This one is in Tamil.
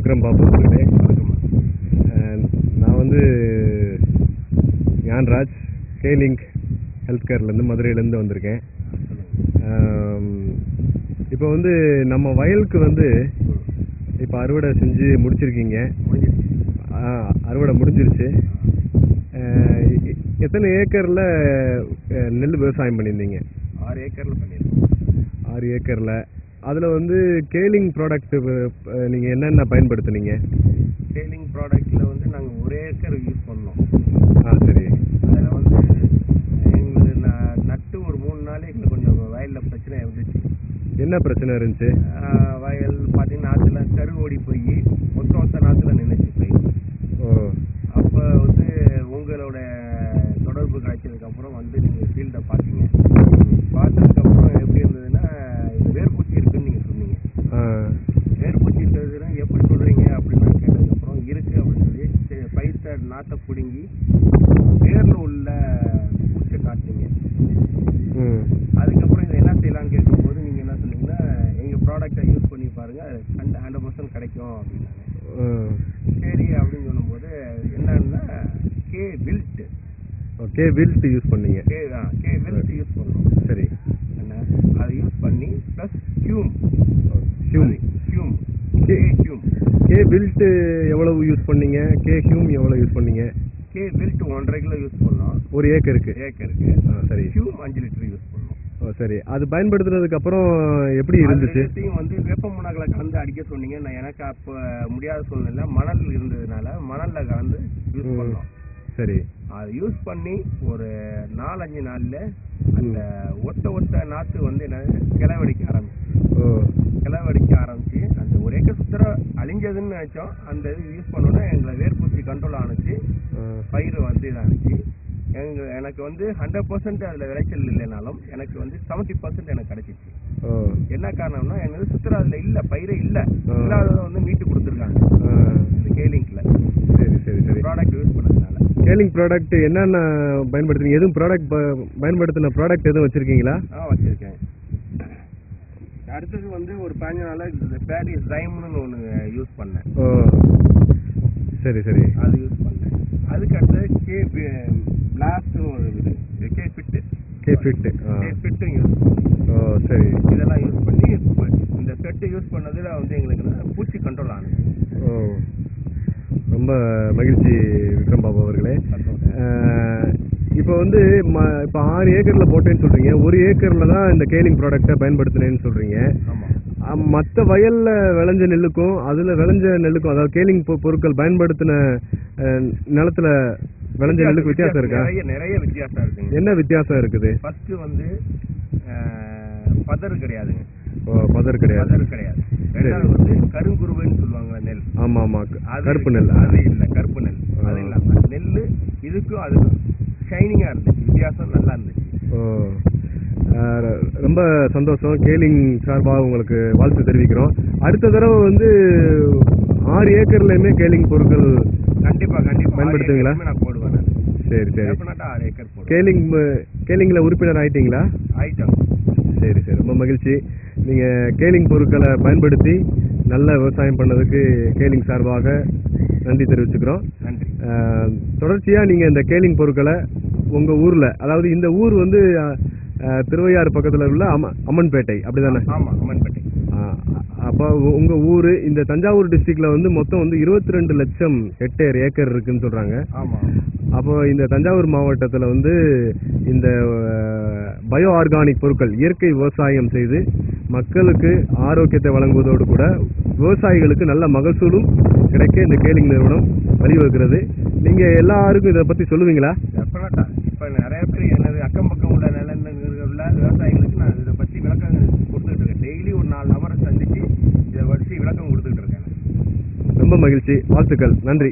விக்ரம் பாபு அவர்களே வணக்கம். நான் வந்து ஞான்ராஜ் கேலிங்க் ஹெல்த் கேர்லேருந்து மதுரையிலேருந்து வந்திருக்கேன். இப்போ வந்து நம்ம வயலுக்கு வந்து இப்போ அறுவடை செஞ்சு முடிச்சிருக்கீங்க. அறுவடை முடிஞ்சிருச்சு. எத்தனை ஏக்கரில் நெல் விவசாயம் பண்ணியிருந்தீங்க? 6 ஏக்கரில் பண்ணியிருக்கோம். 6 ஏக்கரில். அதில் வந்து கேலிங் ப்ராடக்ட் நீங்கள் என்னென்ன பயன்படுத்துனீங்க? கேலிங் ப்ராடக்டில் வந்து நாங்கள் 1 ஏக்கர் யூஸ் பண்ணோம். சரி. அதில் வந்து எங்களுக்கு நட்டு ஒரு 3 நாள் எங்களுக்கு கொஞ்சம் வயலில் பிரச்சனை இருந்துச்சு. என்ன பிரச்சனை இருந்துச்சு? வயல் பார்த்தீங்கன்னா நாற்றுல கரு ஓடி போய் ஒத்த நாற்றுல நின்றுச்சு போய். அப்போ வந்து உங்களோட தொடர்பு கிடைச்சதுக்கப்புறம் வந்து நீங்கள் ஃபீல்டை பார்த்தீங்க. பார்த்ததுக்கப்புறம் எப்படி இருந்ததுன்னா இது வேர்பூச்சி இருக்குன்னு நீங்கள் சொன்னீங்க. வேர்பூச்சி இருக்கிறதுனா எப்படி சொல்கிறீங்க அப்படின்னு நான் கேட்டதுக்கப்புறம் இருக்குது அப்படின்னு சொல்லி பயிர்த்த நாற்றை பிடுங்கி வேரில் உள்ள பூச்சை காட்டுறீங்க. அதுக்கப்புறம் இதை என்ன செய்யலான்னு கேட்கும்போது நீங்கள் என்ன சொன்னீங்கன்னா எங்கள் ப்ராடக்டை யூஸ் பண்ணி பாருங்கள் 100% கிடைக்கும் அப்படின்னாங்க. சரி அப்படின்னு சொல்லும்போது என்னன்னா கே வில்ட் யூஸ் பண்ணீங்க. கே வில்ட் யூஸ் பண்ணோம். சரி. என்ன அதை யூஸ் பண்ணி ப்ளஸ் ஹியூம் கே வில்ட் எவ்வளவு யூஸ் பண்ணீங்க? கே ஹியூம் எவ்வளவு யூஸ் பண்ணீங்க? கே வில்ட் 1.5 கிலோ யூஸ் பண்ணோம். 1 ஏக்கருக்கு. சரி. ஹியூம் 5 லிட்டர் யூஸ் பண்ணோம். சரி. அது பயன்படுத்துறதுக்கு அப்புறம் எப்படி இருந்துச்சு? வந்து வேப்ப முன்னாக்களை கலந்து அடிக்க சொன்னீங்க. நான் எனக்கு அப்போ முடியாத சூழ்நிலை மணல் இருந்ததுனால மணலில் கலந்து யூஸ் பண்ணோம். சரி. அதை யூஸ் பண்ணி ஒரு 4-5 நாளில் அந்த ஒத்த நாற்று வந்து என்ன கிளவடிக்க ஆரம்பிச்சு அந்த 1 ஏக்கர் சுத்தர அழிஞ்சதுன்னு நினைச்சோம். அந்த இது யூஸ் பண்ணோன்னா எங்களை வேர்பூச்சி கண்ட்ரோல் ஆணுச்சு. பயிர் வந்து இதானுச்சு. எனக்கு வந்து 100% அதில் விளைச்சல் இல்லைனாலும் எனக்கு வந்து 70% எனக்கு கிடைச்சிச்சு. என்ன காரணம்னா எனக்கு சுத்தர அதில் இல்லை, பயிரே இல்லை, இல்லாததை வந்து மீட்டு கொடுத்துருக்காங்க இந்த கேலிங்க்ல. சரி. ப்ராடக்ட் யூஸ் பண்ணதுனால. கேலிங் ப்ராடக்ட் என்னென்ன பயன்படுத்துறீங்க? எதுவும் பயன்படுத்தின ப்ராடக்ட் எதுவும் வச்சிருக்கீங்களா? வச்சிருக்கேன். அடுத்தது வந்து ஒரு 15 நாளாக பேரிஸ் ரைம்னு ஒன்று யூஸ் பண்ணேன். சரி. அது யூஸ் பண்ணேன். அதுக்கு அடுத்தது கே பிளாஸ்ட்னு ஒரு இது கே ஃபிட்டும் யூஸ் பண்ணேன். சரி. இதெல்லாம் யூஸ் பண்ணி இந்த செட்டு யூஸ் பண்ணதில் வந்து எங்களுக்கு பூச்சி கண்ட்ரோல் ஆனது. ரொம்ப மகிழ்ச்சி விக்ரம் பாபு அவர்களே. இப்போ வந்து இப்போ 6 ஏக்கரில் போட்டேன்னு சொல்கிறீங்க. 1 ஏக்கரில் தான் இந்த கேலிங் ப்ராடக்டை பயன்படுத்தினேன்னு சொல்கிறீங்க. மற்ற வயலில் விளைஞ்ச நெல்லுக்கும் அதில் விளைஞ்ச நெல்லுக்கும், அதாவது கேலிங் பொருட்கள் பயன்படுத்தின நிலத்தில் விளைஞ்ச நெல்லுக்கு வித்தியாசம் இருக்கா? நிறைய வித்தியாசம் இருக்குங்க. என்ன வித்தியாசம் இருக்குது? ஃபர்ஸ்ட் வந்து பதர் கிடையாதுங்க. பதர் கிடையாது. ரெண்டாவது வந்து கருங்குருவைன்னு சொல்லுவாங்க நெல். ஆமாம். கருப்பு நெல். அது இல்லை, கருப்பு நெல். அது இல்லாமல் நெல் இதுக்கும் அதுக்கும் ஷைனிங்காக இருந்துச்சு. வித்தியாசம் நல்லா இருந்துச்சு. ரொம்ப சந்தோஷம். கேலிங் சார்பாக உங்களுக்கு வாழ்த்து தெரிவிக்கிறோம். அடுத்த தடவை வந்து 6 ஏக்கர்லையுமே கேலிங் பொருட்கள் கண்டிப்பாக பயன்படுத்துவீங்களா? நான் போடுவேன். சரி. 6 ஏக்கர் கேலிங்கில் உறுப்பினர் ஆயிட்டீங்களா? ஆயிட்டோம். சரி. ரொம்ப மகிழ்ச்சி. நீங்கள் கேலிங் பொருட்களை பயன்படுத்தி நல்ல விவசாயம் பண்ணதுக்கு கேலிங் சார்பாக நன்றி தெரிவிச்சுக்கிறோம். நன்றி. தொடர்ச்சியாக நீங்கள் இந்த கேலிங் பொருட்களை உங்கள் ஊரில், அதாவது இந்த ஊர் வந்து திருவையாறு பக்கத்தில் உள்ள அம்மன்பேட்டை, அப்படிதானே? ஆமாம், அம்மன்பேட்டை. அப்போ உங்கள் ஊர் இந்த தஞ்சாவூர் டிஸ்ட்ரிக்டில் வந்து மொத்தம் வந்து 22 லட்சம் ஹெக்டேர் ஏக்கர் இருக்குன்னு சொல்கிறாங்க. ஆமாம். அப்போ இந்த தஞ்சாவூர் மாவட்டத்தில் வந்து இந்த பயோ ஆர்கானிக் பொருட்கள், இயற்கை விவசாயம் செய்து மக்களுக்கு ஆரோக்கியத்தை வழங்குவதோடு கூட விவசாயிகளுக்கு நல்ல மகசூலும் கிடைக்க இந்த கேலிங் நிறுவனம் வழிவகுக்கிறது. நீங்கள் எல்லாருக்கும் இதை பற்றி சொல்லுவீங்களா? டெஃபினட்டாக. இப்போ நிறைய பேர் எனது அக்கம் பக்கம் உள்ள உள்ள விவசாயிகளுக்கு நான் இதை பற்றி விளக்கம் கொடுத்துட்டு இருக்கேன். டெய்லி ஒரு 4 நபரை சந்தித்து இதை பற்றி விளக்கம் கொடுத்துட்டு இருக்கேன். ரொம்ப மகிழ்ச்சி. வாழ்த்துக்கள். நன்றி.